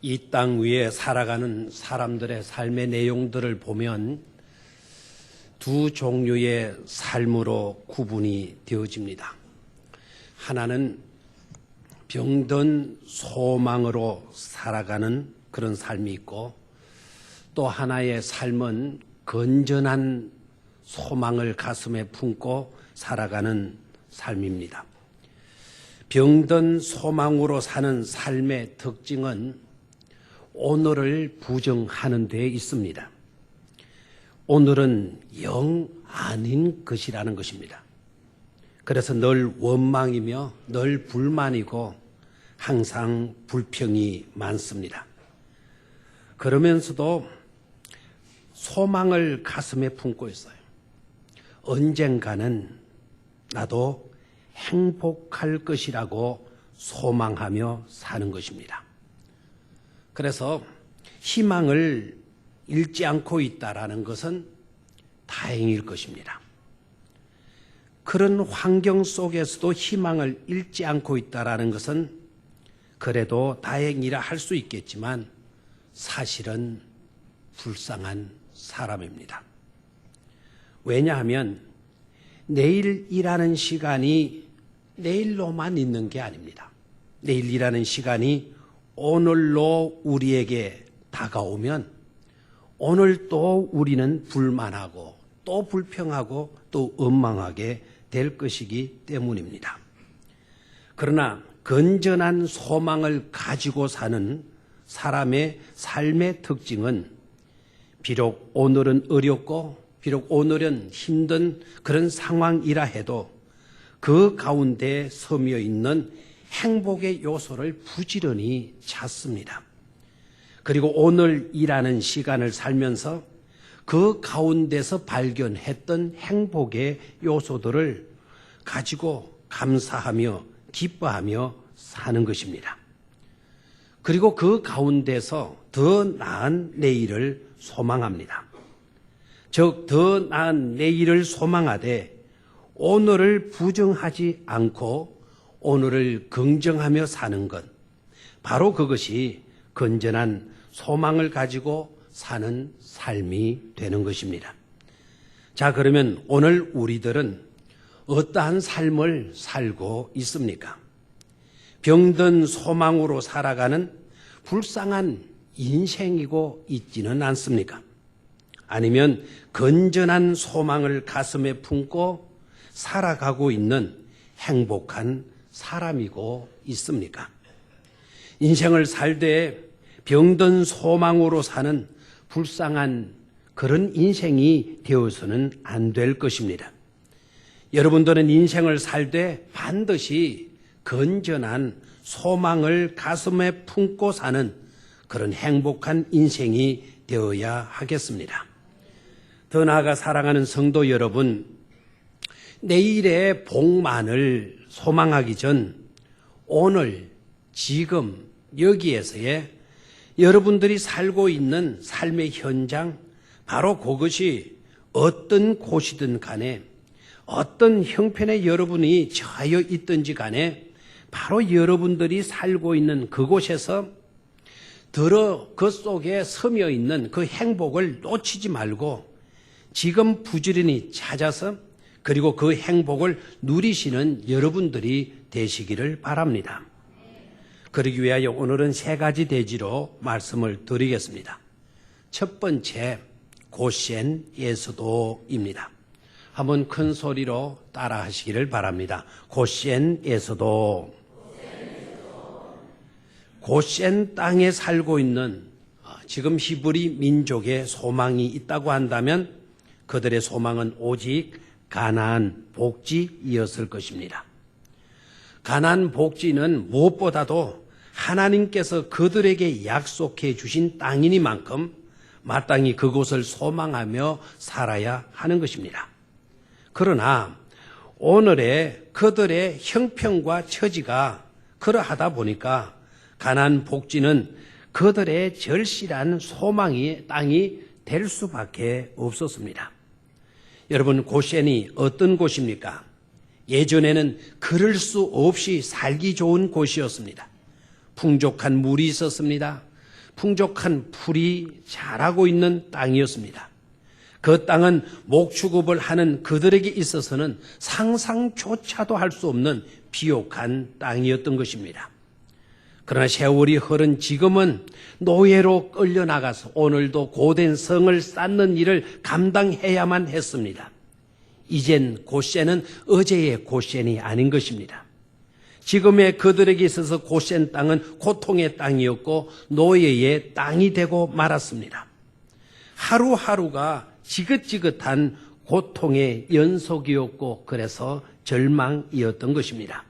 이 땅 위에 살아가는 사람들의 삶의 내용들을 보면 두 종류의 삶으로 구분이 되어집니다. 하나는 병든 소망으로 살아가는 그런 삶이 있고, 또 하나의 삶은 건전한 소망을 가슴에 품고 살아가는 삶입니다. 병든 소망으로 사는 삶의 특징은 오늘을 부정하는 데 있습니다. 오늘은 영 아닌 것이라는 것입니다. 그래서 늘 원망이며 늘 불만이고 항상 불평이 많습니다. 그러면서도 소망을 가슴에 품고 있어요. 언젠가는 나도 행복할 것이라고 소망하며 사는 것입니다. 그래서 희망을 잃지 않고 있다는 것은 다행일 것입니다. 그런 환경 속에서도 희망을 잃지 않고 있다는 것은 그래도 다행이라 할 수 있겠지만 사실은 불쌍한 사람입니다. 왜냐하면 내일이라는 시간이 내일로만 있는 게 아닙니다. 내일이라는 시간이 오늘로 우리에게 다가오면 오늘 또 우리는 불만하고 또 불평하고 또 원망하게 될 것이기 때문입니다. 그러나 건전한 소망을 가지고 사는 사람의 삶의 특징은 비록 오늘은 어렵고 비록 오늘은 힘든 그런 상황이라 해도 그 가운데 서며 있는 행복의 요소를 부지런히 찾습니다. 그리고 오늘이라는 시간을 살면서 그 가운데서 발견했던 행복의 요소들을 가지고 감사하며 기뻐하며 사는 것입니다. 그리고 그 가운데서 더 나은 내일을 소망합니다. 즉, 더 나은 내일을 소망하되 오늘을 부정하지 않고 오늘을 긍정하며 사는 것, 바로 그것이 건전한 소망을 가지고 사는 삶이 되는 것입니다. 자, 그러면 오늘 우리들은 어떠한 삶을 살고 있습니까? 병든 소망으로 살아가는 불쌍한 인생이고 있지는 않습니까? 아니면 건전한 소망을 가슴에 품고 살아가고 있는 행복한 사람이고 있습니까? 인생을 살되 병든 소망으로 사는 불쌍한 그런 인생이 되어서는 안 될 것입니다. 여러분들은 인생을 살되 반드시 건전한 소망을 가슴에 품고 사는 그런 행복한 인생이 되어야 하겠습니다. 더 나아가 사랑하는 성도 여러분, 내일의 복만을 소망하기 전 오늘, 지금, 여기에서의 여러분들이 살고 있는 삶의 현장, 바로 그것이 어떤 곳이든 간에 어떤 형편에 여러분이 처해 있든지 간에 바로 여러분들이 살고 있는 그곳에서 그 속에 서며 있는 그 행복을 놓치지 말고 지금 부지런히 찾아서 그리고 그 행복을 누리시는 여러분들이 되시기를 바랍니다. 그러기 위하여 오늘은 세 가지 대지로 말씀을 드리겠습니다. 첫 번째, 고센에서도입니다. 한번 큰 소리로 따라 하시기를 바랍니다. 고센에서도. 고센 땅에 살고 있는 지금 히브리 민족의 소망이 있다고 한다면 그들의 소망은 오직 가나안 복지이었을 것입니다. 가나안 복지는 무엇보다도 하나님께서 그들에게 약속해 주신 땅이니만큼 마땅히 그곳을 소망하며 살아야 하는 것입니다. 그러나 오늘의 그들의 형편과 처지가 그러하다 보니까 가나안 복지는 그들의 절실한 소망의 땅이 될 수밖에 없었습니다. 여러분, 고센이 어떤 곳입니까? 예전에는 그럴 수 없이 살기 좋은 곳이었습니다. 풍족한 물이 있었습니다. 풍족한 풀이 자라고 있는 땅이었습니다. 그 땅은 목축업을 하는 그들에게 있어서는 상상조차도 할 수 없는 비옥한 땅이었던 것입니다. 그러나 세월이 흐른 지금은 노예로 끌려나가서 오늘도 고된 성을 쌓는 일을 감당해야만 했습니다. 이젠 고센은 어제의 고센이 아닌 것입니다. 지금의 그들에게 있어서 고센 땅은 고통의 땅이었고 노예의 땅이 되고 말았습니다. 하루하루가 지긋지긋한 고통의 연속이었고 그래서 절망이었던 것입니다.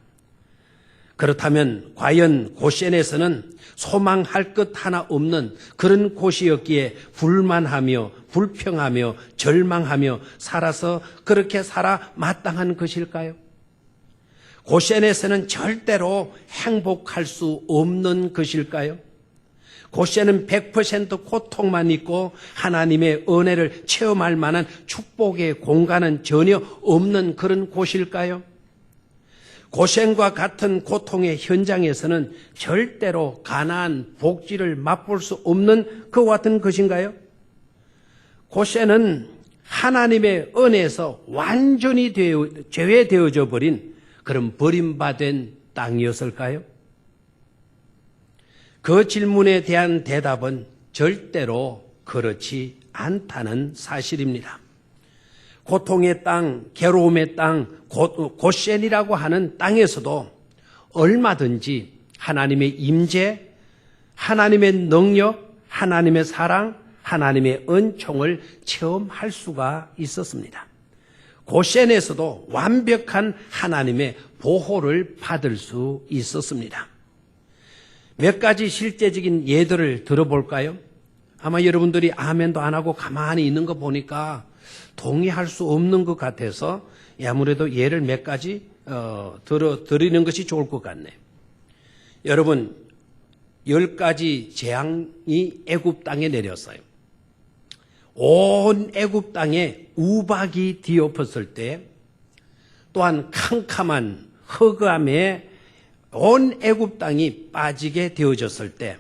그렇다면 과연 고센에서는 소망할 것 하나 없는 그런 곳이었기에 불만하며 불평하며 절망하며 살아서 그렇게 살아 마땅한 것일까요? 고센에서는 절대로 행복할 수 없는 것일까요? 고센은 100% 고통만 있고 하나님의 은혜를 체험할 만한 축복의 공간은 전혀 없는 그런 곳일까요? 고센과 같은 고통의 현장에서는 절대로 가나안 복지를 맛볼 수 없는 그와 같은 것인가요? 고센은 하나님의 은혜에서 완전히 제외되어져 버린 그런 버림받은 땅이었을까요? 그 질문에 대한 대답은 절대로 그렇지 않다는 사실입니다. 고통의 땅, 괴로움의 땅, 고센이라고 하는 땅에서도 얼마든지 하나님의 임재, 하나님의 능력, 하나님의 사랑, 하나님의 은총을 체험할 수가 있었습니다. 고센에서도 완벽한 하나님의 보호를 받을 수 있었습니다. 몇 가지 실제적인 예들을 들어볼까요? 아마 여러분들이 아멘도 안 하고 가만히 있는 거 보니까 동의할 수 없는 것 같아서 아무래도 예를 몇 가지 드리는 것이 좋을 것 같네요. 여러분, 10가지 재앙이 애굽 땅에 내렸어요. 온 애굽 땅에 우박이 뒤엎었을 때, 또한 캄캄한 흑암에 온 애굽 땅이 빠지게 되어졌을 때,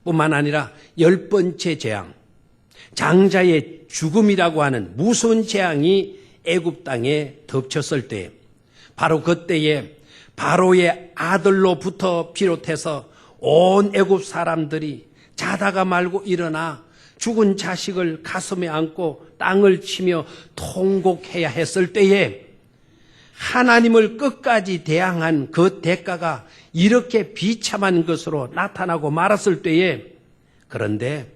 뿐만 아니라 10번째 재앙, 장자의 죽음이라고 하는 무서운 재앙이 애굽 땅에 덮쳤을 때, 바로 그때에 바로의 아들로부터 비롯해서 온 애굽 사람들이 자다가 말고 일어나 죽은 자식을 가슴에 안고 땅을 치며 통곡해야 했을 때에 하나님을 끝까지 대항한 그 대가가 이렇게 비참한 것으로 나타나고 말았을 때에 그런데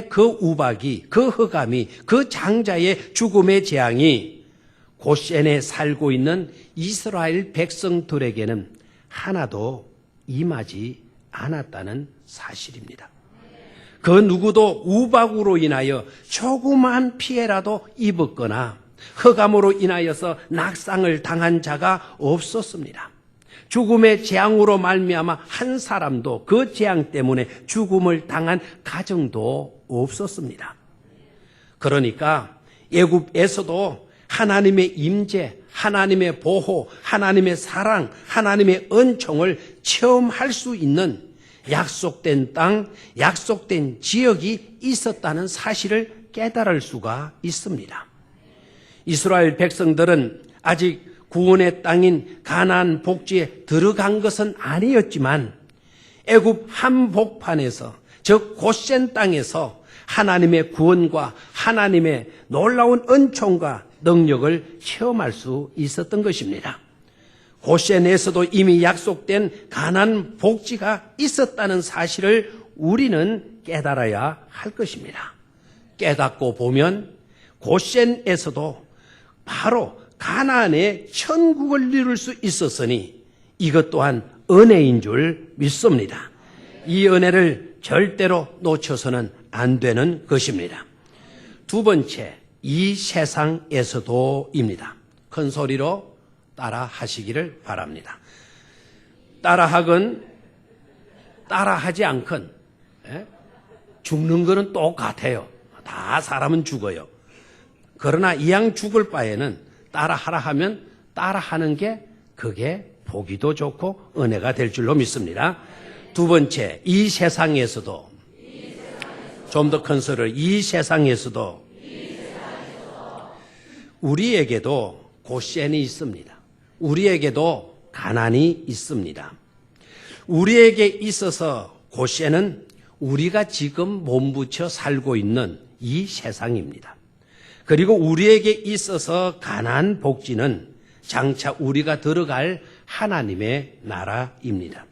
그 우박이, 그 흑암이, 그 장자의 죽음의 재앙이 고센에 살고 있는 이스라엘 백성들에게는 하나도 임하지 않았다는 사실입니다. 그 누구도 우박으로 인하여 조그만 피해라도 입었거나 흑암으로 인하여서 낙상을 당한 자가 없었습니다. 죽음의 재앙으로 말미암아 한 사람도 그 재앙 때문에 죽음을 당한 가정도 없었습니다. 그러니까 애굽에서도 하나님의 임재, 하나님의 보호, 하나님의 사랑, 하나님의 은총을 체험할 수 있는 약속된 땅, 약속된 지역이 있었다는 사실을 깨달을 수가 있습니다. 이스라엘 백성들은 아직 구원의 땅인 가나안 복지에 들어간 것은 아니었지만 애굽 한복판에서, 즉 고센 땅에서 하나님의 구원과 하나님의 놀라운 은총과 능력을 체험할 수 있었던 것입니다. 고센에서도 이미 약속된 가나안 복지가 있었다는 사실을 우리는 깨달아야 할 것입니다. 깨닫고 보면 고센에서도 바로 가나안의 천국을 이룰 수 있었으니 이것 또한 은혜인 줄 믿습니다. 이 은혜를 절대로 놓쳐서는 안 되는 것입니다. 두 번째, 이 세상에서도입니다. 큰 소리로 따라 하시기를 바랍니다. 따라하건 따라하지 않건 죽는 거는 똑같아요. 다 사람은 죽어요. 그러나 이왕 죽을 바에는 따라하라 하면 따라하는 게 그게 보기도 좋고 은혜가 될 줄로 믿습니다. 두 번째, 이 세상에서도, 좀 더 큰 소리로, 이 세상에서도 우리에게도 고센이 있습니다. 우리에게도 가난이 있습니다. 우리에게 있어서 고센은 우리가 지금 몸부쳐 살고 있는 이 세상입니다. 그리고 우리에게 있어서 가난 복지는 장차 우리가 들어갈 하나님의 나라입니다.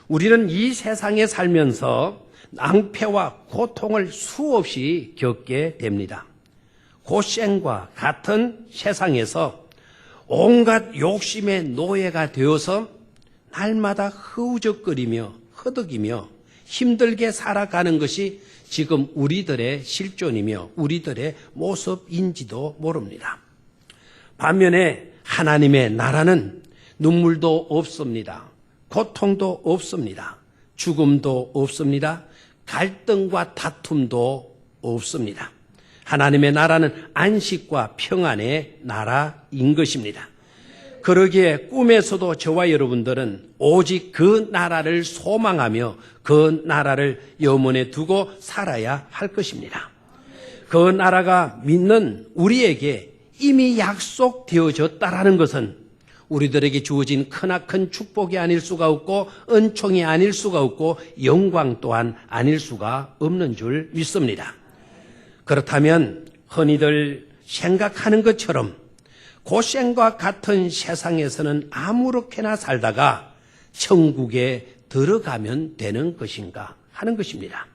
우리는 이 세상에 살면서 낭패와 고통을 수없이 겪게 됩니다. 고센과 같은 세상에서 온갖 욕심의 노예가 되어서 날마다 흐우적거리며 허덕이며 힘들게 살아가는 것이 지금 우리들의 실존이며 우리들의 모습인지도 모릅니다. 반면에 하나님의 나라는 눈물도 없습니다. 고통도 없습니다. 죽음도 없습니다. 갈등과 다툼도 없습니다. 하나님의 나라는 안식과 평안의 나라인 것입니다. 그러기에 꿈에서도 저와 여러분들은 오직 그 나라를 소망하며 그 나라를 염원에 두고 살아야 할 것입니다. 그 나라가 믿는 우리에게 이미 약속되어졌다라는 것은 우리들에게 주어진 크나큰 축복이 아닐 수가 없고 은총이 아닐 수가 없고 영광 또한 아닐 수가 없는 줄 믿습니다. 그렇다면 흔히들 생각하는 것처럼 고센과 같은 세상에서는 아무렇게나 살다가 천국에 들어가면 되는 것인가 하는 것입니다.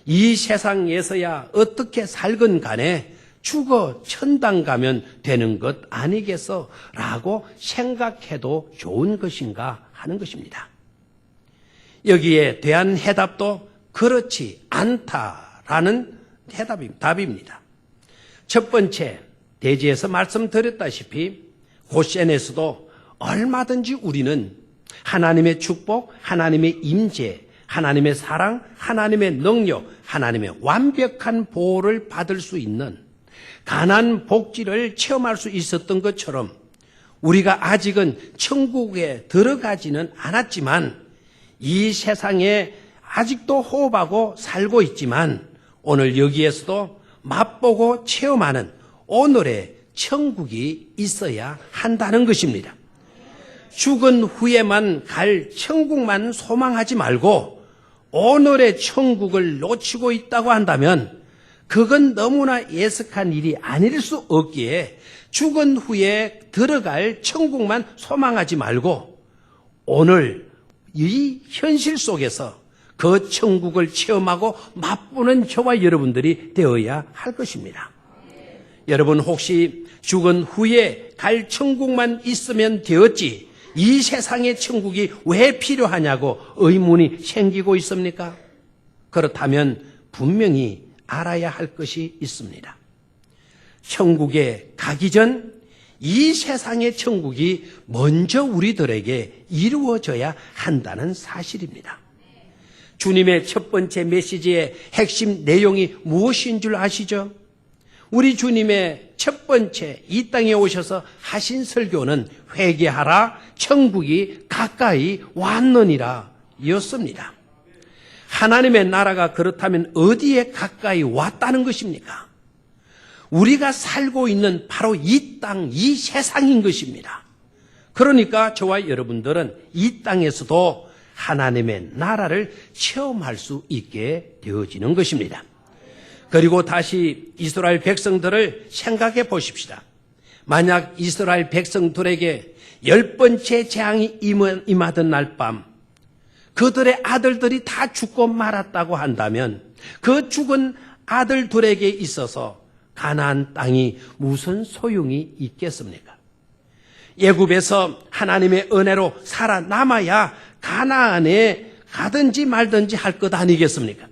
이 세상에서야 어떻게 살건 간에 죽어 천당 가면 되는 것 아니겠어? 라고 생각해도 좋은 것인가 하는 것입니다. 여기에 대한 해답도 그렇지 않다라는 답입니다. 첫 번째, 대지에서 말씀드렸다시피 고센에서도 얼마든지 우리는 하나님의 축복, 하나님의 임재, 하나님의 사랑, 하나님의 능력, 하나님의 완벽한 보호를 받을 수 있는 가난 복지를 체험할 수 있었던 것처럼 우리가 아직은 천국에 들어가지는 않았지만 이 세상에 아직도 호흡하고 살고 있지만 오늘 여기에서도 맛보고 체험하는 오늘의 천국이 있어야 한다는 것입니다. 죽은 후에만 갈 천국만 소망하지 말고 오늘의 천국을 놓치고 있다고 한다면 그건 너무나 예측한 일이 아닐 수 없기에 죽은 후에 들어갈 천국만 소망하지 말고 오늘 이 현실 속에서 그 천국을 체험하고 맛보는 저와 여러분들이 되어야 할 것입니다. 여러분 혹시 죽은 후에 갈 천국만 있으면 되었지 이 세상의 천국이 왜 필요하냐고 의문이 생기고 있습니까? 그렇다면 분명히 알아야 할 것이 있습니다. 천국에 가기 전 이 세상의 천국이 먼저 우리들에게 이루어져야 한다는 사실입니다. 주님의 첫 번째 메시지의 핵심 내용이 무엇인 줄 아시죠? 우리 주님의 첫 번째 이 땅에 오셔서 하신 설교는 회개하라 천국이 가까이 왔느니라 였습니다. 하나님의 나라가 그렇다면 어디에 가까이 왔다는 것입니까? 우리가 살고 있는 바로 이 땅, 이 세상인 것입니다. 그러니까 저와 여러분들은 이 땅에서도 하나님의 나라를 체험할 수 있게 되어지는 것입니다. 그리고 다시 이스라엘 백성들을 생각해 보십시다. 만약 이스라엘 백성들에게 10번째 재앙이 임하던 날 밤 그들의 아들들이 다 죽고 말았다고 한다면 그 죽은 아들들에게 있어서 가나안 땅이 무슨 소용이 있겠습니까? 애굽에서 하나님의 은혜로 살아남아야 가나안에 가든지 말든지 할 것 아니겠습니까?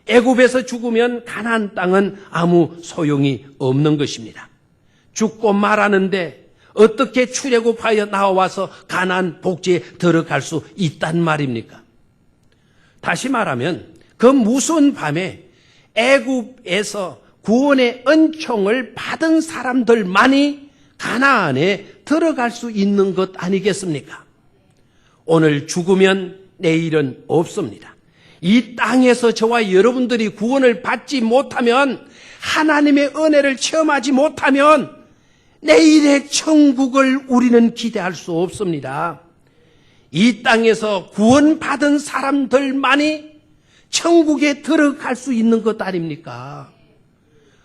애굽에서 죽으면 가나안 땅은 아무 소용이 없는 것입니다. 죽고 말하는데 어떻게 출애굽하여 나와서 가나안 복지에 들어갈 수 있단 말입니까? 다시 말하면 그 무서운 밤에 애굽에서 구원의 은총을 받은 사람들만이 가나안에 들어갈 수 있는 것 아니겠습니까? 오늘 죽으면 내일은 없습니다. 이 땅에서 저와 여러분들이 구원을 받지 못하면, 하나님의 은혜를 체험하지 못하면 내일의 천국을 우리는 기대할 수 없습니다. 이 땅에서 구원받은 사람들만이 천국에 들어갈 수 있는 것 아닙니까?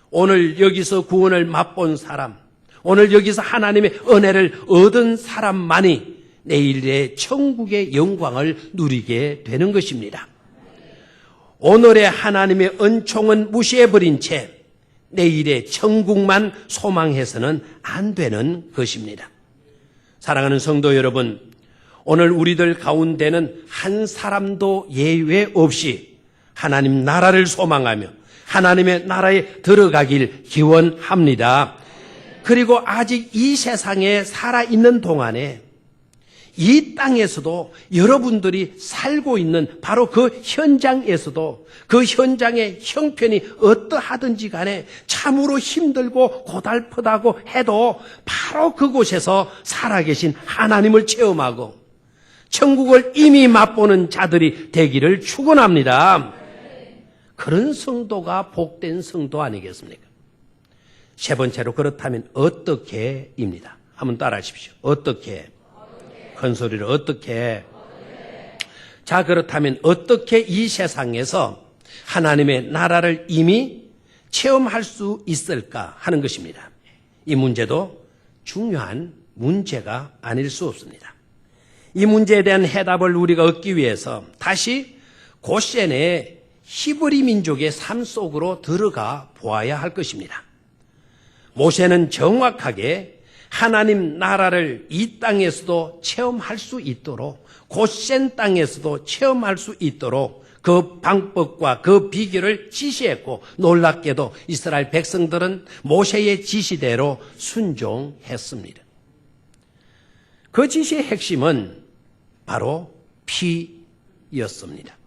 오늘 여기서 구원을 맛본 사람, 오늘 여기서 하나님의 은혜를 얻은 사람만이 내일의 천국의 영광을 누리게 되는 것입니다. 오늘의 하나님의 은총은 무시해버린 채 내일의 천국만 소망해서는 안 되는 것입니다. 사랑하는 성도 여러분, 오늘 우리들 가운데는 한 사람도 예외 없이 하나님 나라를 소망하며 하나님의 나라에 들어가길 기원합니다. 그리고 아직 이 세상에 살아있는 동안에 이 땅에서도 여러분들이 살고 있는 바로 그 현장에서도 그 현장의 형편이 어떠하든지 간에 참으로 힘들고 고달프다고 해도 바로 그곳에서 살아계신 하나님을 체험하고 천국을 이미 맛보는 자들이 되기를 축원합니다. 그런 성도가 복된 성도 아니겠습니까? 세 번째로, 그렇다면 어떻게입니다. 한번 따라하십시오. 어떻게? 큰 소리로 어떻게? 자, 그렇다면 어떻게 이 세상에서 하나님의 나라를 이미 체험할 수 있을까 하는 것입니다. 이 문제도 중요한 문제가 아닐 수 없습니다. 이 문제에 대한 해답을 우리가 얻기 위해서 다시 고센의 히브리 민족의 삶 속으로 들어가 보아야 할 것입니다. 모세는 정확하게 하나님 나라를 이 땅에서도 체험할 수 있도록, 고센 땅에서도 체험할 수 있도록 그 방법과 그 비결을 지시했고, 놀랍게도 이스라엘 백성들은 모세의 지시대로 순종했습니다. 그 지시의 핵심은 바로 피였습니다.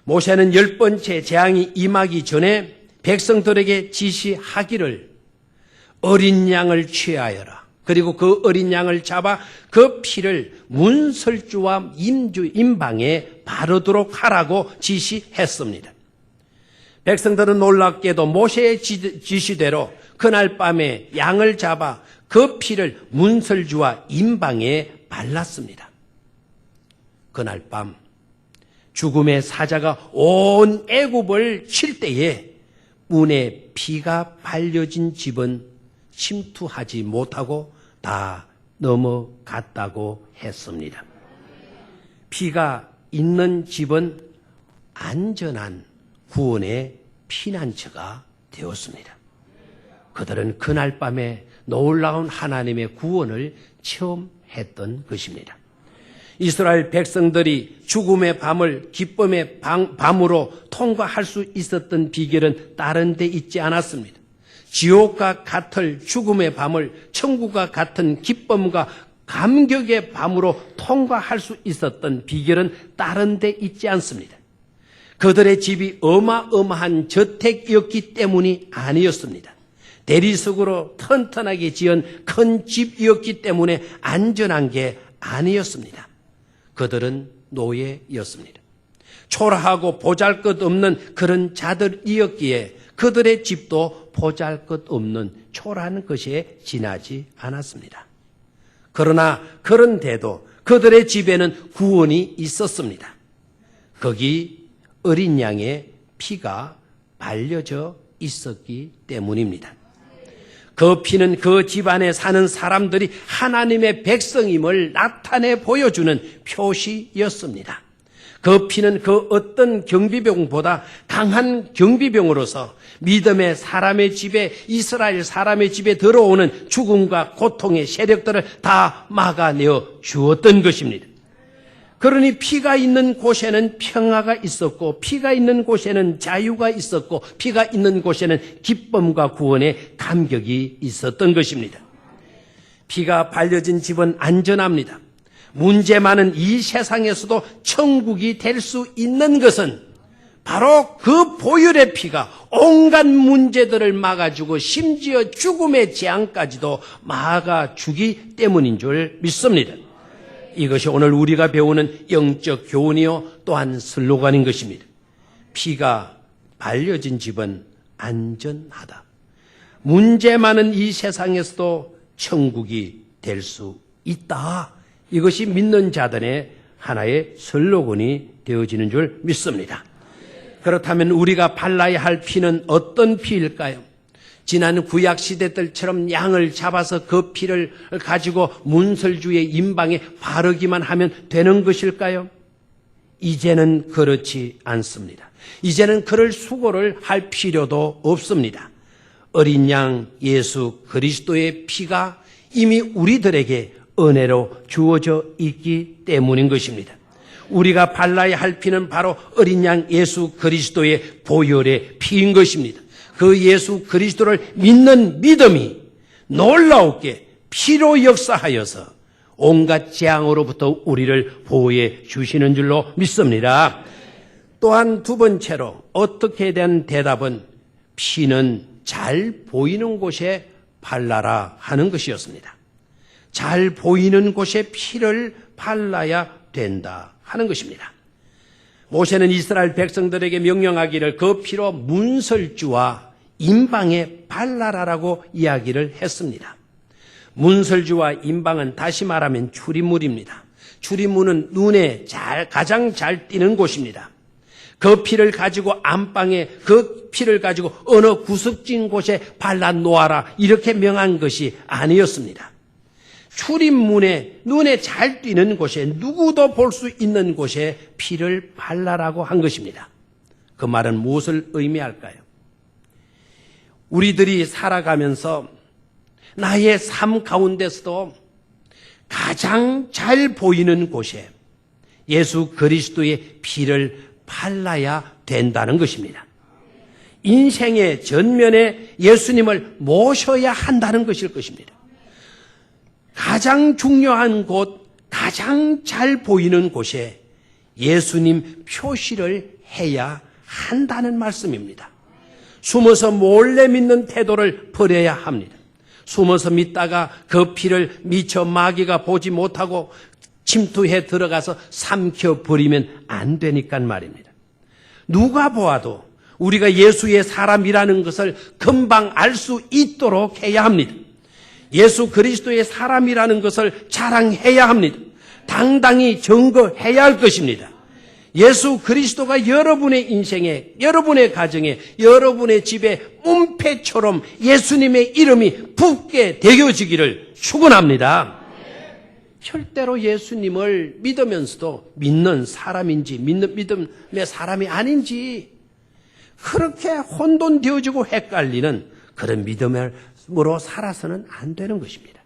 모세는 10번째 재앙이 임하기 전에 백성들에게 지시하기를 어린 양을 취하여라. 그리고 그 어린 양을 잡아 그 피를 문설주와 임방에 바르도록 하라고 지시했습니다. 백성들은 놀랍게도 모세의 지시대로 그날 밤에 양을 잡아 그 피를 문설주와 임방에 발랐습니다. 그날 밤 죽음의 사자가 온 애굽을 칠 때에 문에 피가 발려진 집은 침투하지 못하고 다 넘어갔다고 했습니다. 피가 있는 집은 안전한 구원의 피난처가 되었습니다. 그들은 그날 밤에 놀라운 하나님의 구원을 체험했던 것입니다. 이스라엘 백성들이 죽음의 밤을 기쁨의 밤으로 통과할 수 있었던 비결은 다른 데 있지 않았습니다. 지옥과 같을 죽음의 밤을 천국과 같은 기쁨과 감격의 밤으로 통과할 수 있었던 비결은 다른 데 있지 않습니다. 그들의 집이 어마어마한 저택이었기 때문이 아니었습니다. 대리석으로 튼튼하게 지은 큰 집이었기 때문에 안전한 게 아니었습니다. 그들은 노예였습니다. 초라하고 보잘것없는 그런 자들이었기에 그들의 집도 보잘것없는 초라한 것에 지나지 않았습니다. 그러나 그런데도 그들의 집에는 구원이 있었습니다. 거기 어린 양의 피가 발려져 있었기 때문입니다. 그 피는 그 집안에 사는 사람들이 하나님의 백성임을 나타내 보여주는 표시였습니다. 그 피는 그 어떤 경비병보다 강한 경비병으로서 믿음의 사람의 집에, 이스라엘 사람의 집에 들어오는 죽음과 고통의 세력들을 다 막아내어 주었던 것입니다. 그러니 피가 있는 곳에는 평화가 있었고, 피가 있는 곳에는 자유가 있었고, 피가 있는 곳에는 기쁨과 구원의 감격이 있었던 것입니다. 피가 발려진 집은 안전합니다. 문제 많은 이 세상에서도 천국이 될 수 있는 것은 바로 그 보혈의 피가 온갖 문제들을 막아주고 심지어 죽음의 재앙까지도 막아주기 때문인 줄 믿습니다. 이것이 오늘 우리가 배우는 영적 교훈이요 또한 슬로건인 것입니다. 피가 발려진 집은 안전하다. 문제 많은 이 세상에서도 천국이 될 수 있다. 이것이 믿는 자들의 하나의 슬로건이 되어지는 줄 믿습니다. 그렇다면 우리가 발라야 할 피는 어떤 피일까요? 지난 구약 시대들처럼 양을 잡아서 그 피를 가지고 문설주의 임방에 바르기만 하면 되는 것일까요? 이제는 그렇지 않습니다. 이제는 그럴 수고를 할 필요도 없습니다. 어린 양 예수 그리스도의 피가 이미 우리들에게 은혜로 주어져 있기 때문인 것입니다. 우리가 발라야 할 피는 바로 어린 양 예수 그리스도의 보혈의 피인 것입니다. 그 예수 그리스도를 믿는 믿음이 놀라웠게 피로 역사하여서 온갖 재앙으로부터 우리를 보호해 주시는 줄로 믿습니다. 또한 두 번째로 어떻게 된 대답은 피는 잘 보이는 곳에 발라라 하는 것이었습니다. 잘 보이는 곳에 피를 발라야 된다 하는 것입니다. 모세는 이스라엘 백성들에게 명령하기를 그 피로 문설주와 임방에 발라라라고 이야기를 했습니다. 문설주와 임방은 다시 말하면 출입물입니다. 출입물은 눈에 가장 잘 띄는 곳입니다. 그 피를 가지고 안방에 그 피를 가지고 어느 구석진 곳에 발라 놓아라 이렇게 명한 것이 아니었습니다. 출입문에 눈에 잘 띄는 곳에 누구도 볼 수 있는 곳에 피를 발라라고 한 것입니다. 그 말은 무엇을 의미할까요? 우리들이 살아가면서 나의 삶 가운데서도 가장 잘 보이는 곳에 예수 그리스도의 피를 발라야 된다는 것입니다. 인생의 전면에 예수님을 모셔야 한다는 것일 것입니다. 가장 중요한 곳, 가장 잘 보이는 곳에 예수님 표시를 해야 한다는 말씀입니다. 숨어서 몰래 믿는 태도를 버려야 합니다. 숨어서 믿다가 그 피를 미처 마귀가 보지 못하고 침투해 들어가서 삼켜버리면 안 되니까 말입니다. 누가 보아도 우리가 예수의 사람이라는 것을 금방 알 수 있도록 해야 합니다. 예수 그리스도의 사람이라는 것을 자랑해야 합니다. 당당히 증거해야 할 것입니다. 예수 그리스도가 여러분의 인생에, 여러분의 가정에, 여러분의 집에 문패처럼 예수님의 이름이 붙게 되어지기를 축원합니다. 절대로 예수님을 믿으면서도 믿는 사람인지 믿음의 사람이 아닌지 그렇게 혼돈되어지고 헷갈리는 그런 믿음으로 살아서는 안 되는 것입니다.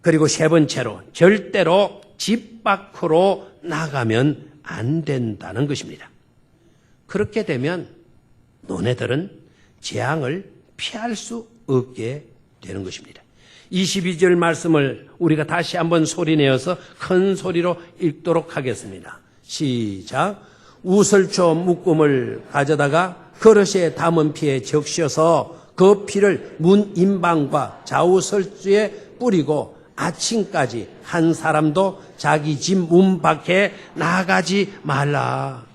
그리고 세 번째로 절대로 집 밖으로 나가면 안 된다는 것입니다. 그렇게 되면 너네들은 재앙을 피할 수 없게 되는 것입니다. 22절 말씀을 우리가 다시 한번 소리내어서 큰 소리로 읽도록 하겠습니다. 시작. 우슬초 묶음을 가져다가 그릇에 담은 피에 적셔서 그 피를 문 임방과 좌우설주에 뿌리고 아침까지 한 사람도 자기 집 문 밖에 나가지 말라.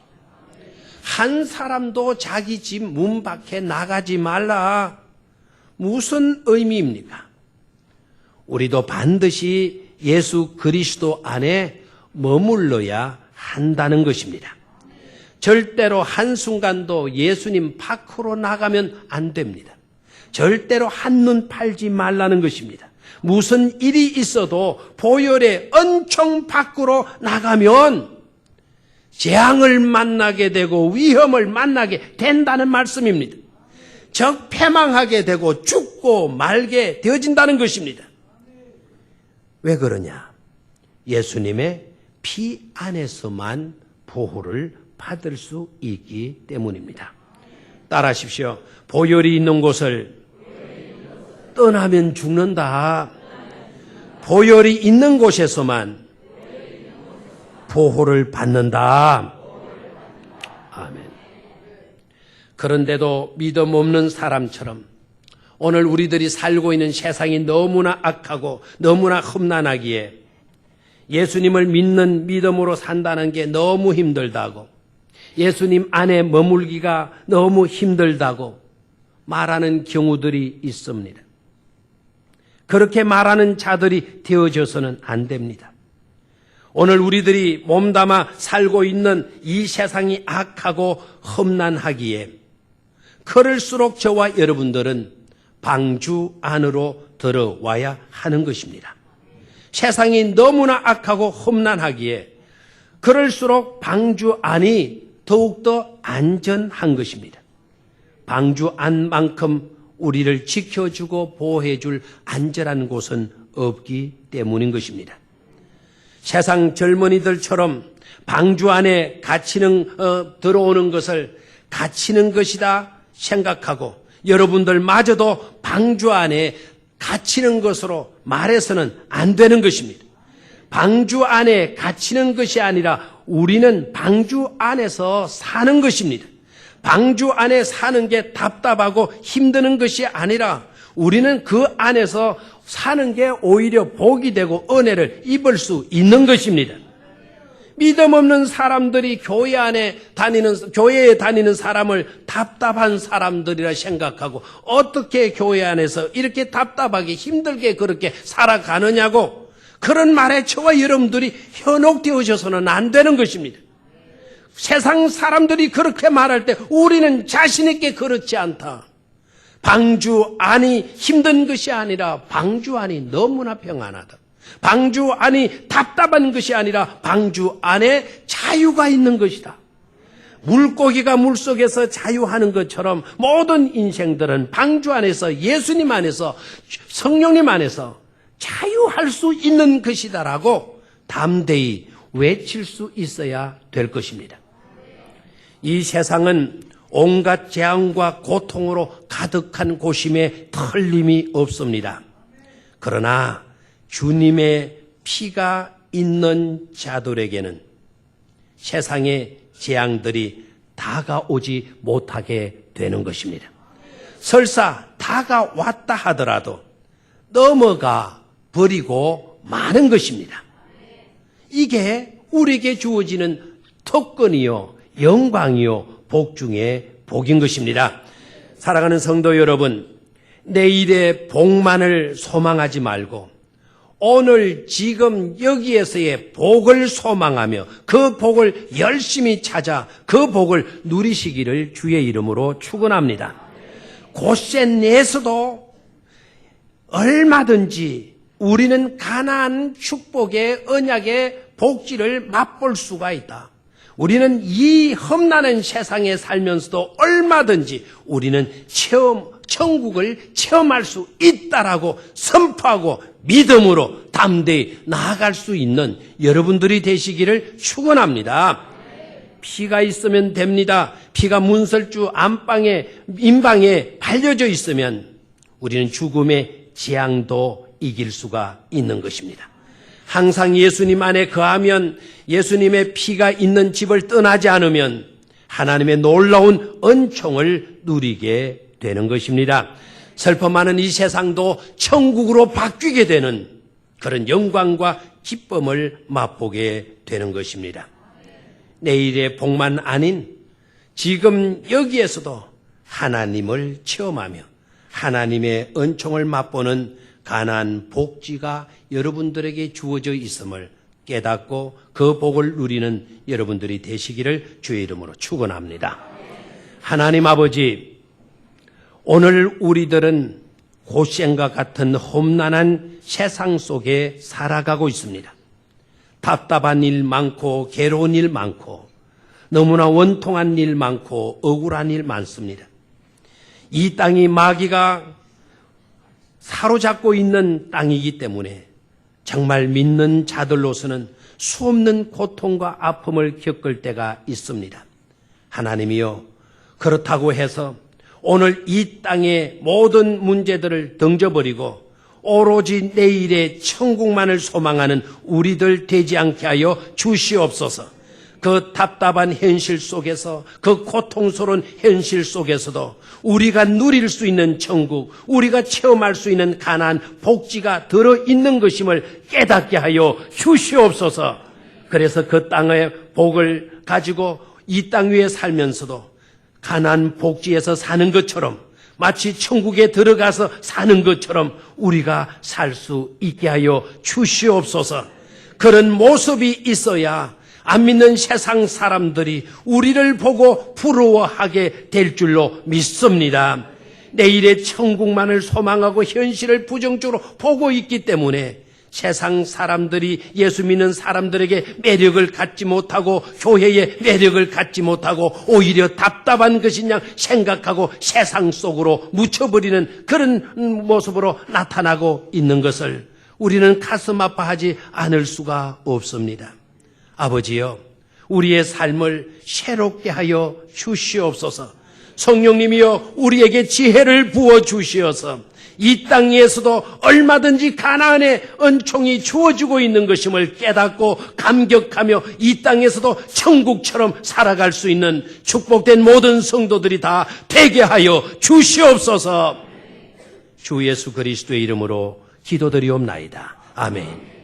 한 사람도 자기 집 문 밖에 나가지 말라. 무슨 의미입니까? 우리도 반드시 예수 그리스도 안에 머물러야 한다는 것입니다. 절대로 한순간도 예수님 밖으로 나가면 안 됩니다. 절대로 한눈 팔지 말라는 것입니다. 무슨 일이 있어도 보혈의 은총 밖으로 나가면 재앙을 만나게 되고 위험을 만나게 된다는 말씀입니다. 즉 패망하게 되고 죽고 말게 되어진다는 것입니다. 왜 그러냐? 예수님의 피 안에서만 보호를 받을 수 있기 때문입니다. 따라하십시오. 보혈이 있는 곳을 떠나면 죽는다. 보혈이 있는 곳에서만 보호를 받는다. 아멘. 그런데도 믿음 없는 사람처럼 오늘 우리들이 살고 있는 세상이 너무나 악하고 너무나 험난하기에 예수님을 믿는 믿음으로 산다는 게 너무 힘들다고, 예수님 안에 머물기가 너무 힘들다고 말하는 경우들이 있습니다. 그렇게 말하는 자들이 되어져서는 안 됩니다. 오늘 우리들이 몸담아 살고 있는 이 세상이 악하고 험난하기에 그럴수록 저와 여러분들은 방주 안으로 들어와야 하는 것입니다. 세상이 너무나 악하고 험난하기에 그럴수록 방주 안이 더욱더 안전한 것입니다. 방주 안만큼 우리를 지켜주고 보호해줄 안전한 곳은 없기 때문인 것입니다. 세상 젊은이들처럼 방주 안에 들어오는 것을 갇히는 것이다 생각하고 여러분들마저도 방주 안에 갇히는 것으로 말해서는 안 되는 것입니다. 방주 안에 갇히는 것이 아니라 우리는 방주 안에서 사는 것입니다. 방주 안에 사는 게 답답하고 힘드는 것이 아니라 우리는 그 안에서 사는 게 오히려 복이 되고 은혜를 입을 수 있는 것입니다. 믿음 없는 사람들이 교회에 다니는 사람을 답답한 사람들이라 생각하고 어떻게 교회 안에서 이렇게 답답하게 힘들게 그렇게 살아가느냐고 그런 말에 저와 여러분들이 현혹되어져서는 안 되는 것입니다. 세상 사람들이 그렇게 말할 때 우리는 자신 있게 그렇지 않다. 방주 안이 힘든 것이 아니라 방주 안이 너무나 평안하다. 방주 안이 답답한 것이 아니라 방주 안에 자유가 있는 것이다. 물고기가 물속에서 자유하는 것처럼 모든 인생들은 방주 안에서 예수님 안에서 성령님 안에서 자유할 수 있는 것이다라고 담대히 외칠 수 있어야 될 것입니다. 이 세상은 온갖 재앙과 고통으로 가득한 곳임에 틀림이 없습니다. 그러나 주님의 피가 있는 자들에게는 세상의 재앙들이 다가오지 못하게 되는 것입니다. 설사 다가왔다 하더라도 넘어가 버리고 마는 것입니다. 이게 우리에게 주어지는 특권이요, 영광이요, 복 중에 복인 것입니다. 사랑하는 성도 여러분, 내일의 복만을 소망하지 말고 오늘 지금 여기에서의 복을 소망하며 그 복을 열심히 찾아 그 복을 누리시기를 주의 이름으로 축원합니다. 고센 내에서도 얼마든지 우리는 가나안 축복의 언약의 복지를 맛볼 수가 있다. 우리는 이 험난한 세상에 살면서도 얼마든지 우리는 천국을 체험할 수 있다라고 선포하고 믿음으로 담대히 나아갈 수 있는 여러분들이 되시기를 축원합니다. 피가 있으면 됩니다. 피가 문설주 임방에 발려져 있으면 우리는 죽음의 재앙도 이길 수가 있는 것입니다. 항상 예수님 안에 거하면 예수님의 피가 있는 집을 떠나지 않으면 하나님의 놀라운 은총을 누리게 되는 것입니다. 슬퍼 많은 이 세상도 천국으로 바뀌게 되는 그런 영광과 기쁨을 맛보게 되는 것입니다. 내일의 복만 아닌 지금 여기에서도 하나님을 체험하며 하나님의 은총을 맛보는 가나안 복지가 여러분들에게 주어져 있음을 깨닫고 그 복을 누리는 여러분들이 되시기를 주의 이름으로 축원합니다. 하나님 아버지, 오늘 우리들은 고센과 같은 험난한 세상 속에 살아가고 있습니다. 답답한 일 많고 괴로운 일 많고 너무나 원통한 일 많고 억울한 일 많습니다. 이 땅이 마귀가 사로잡고 있는 땅이기 때문에 정말 믿는 자들로서는 수없는 고통과 아픔을 겪을 때가 있습니다. 하나님이여, 그렇다고 해서 오늘 이 땅의 모든 문제들을 던져버리고 오로지 내일의 천국만을 소망하는 우리들 되지 않게 하여 주시옵소서. 그 답답한 현실 속에서, 그 고통스러운 현실 속에서도 우리가 누릴 수 있는 천국, 우리가 체험할 수 있는 가나안 복지가 들어있는 것임을 깨닫게 하여 주시옵소서. 그래서 그 땅의 복을 가지고 이 땅 위에 살면서도 가나안 복지에서 사는 것처럼, 마치 천국에 들어가서 사는 것처럼 우리가 살 수 있게 하여 주시옵소서. 그런 모습이 있어야 안 믿는 세상 사람들이 우리를 보고 부러워하게 될 줄로 믿습니다. 내일의 천국만을 소망하고 현실을 부정적으로 보고 있기 때문에 세상 사람들이, 예수 믿는 사람들에게 매력을 갖지 못하고 교회에 매력을 갖지 못하고 오히려 답답한 것인 양 생각하고 세상 속으로 묻혀버리는 그런 모습으로 나타나고 있는 것을 우리는 가슴 아파하지 않을 수가 없습니다. 아버지여, 우리의 삶을 새롭게 하여 주시옵소서. 성령님이여, 우리에게 지혜를 부어 주시어서 이 땅에서도 얼마든지 가나안의 은총이 주어지고 있는 것임을 깨닫고 감격하며 이 땅에서도 천국처럼 살아갈 수 있는 축복된 모든 성도들이 다 되게 하여 주시옵소서. 주 예수 그리스도의 이름으로 기도드리옵나이다. 아멘.